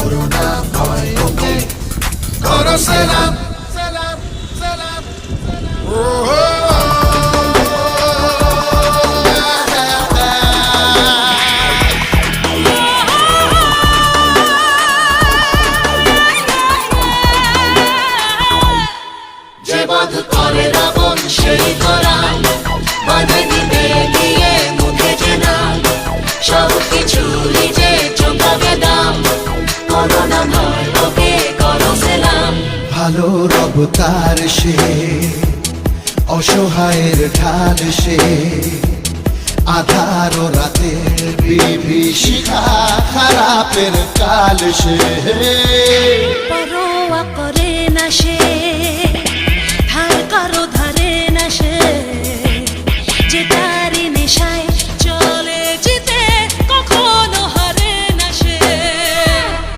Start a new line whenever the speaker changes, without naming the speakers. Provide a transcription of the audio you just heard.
corona ভয় ওকে করো সালাম সালাম সালাম ও যে বধ করে রাবণ সেই করা বাঁধে দিতে গিয়ে মুখে চেনা সব কিছুরই যে চোখাবে দাম করোনা ভয় ওকে করো সালাম ভালো রব তার সে অসহায়ের ঢাল সে আধার ও রাতের বিভীষিকা খারাপের কাল সে
পরোয়া করে না সে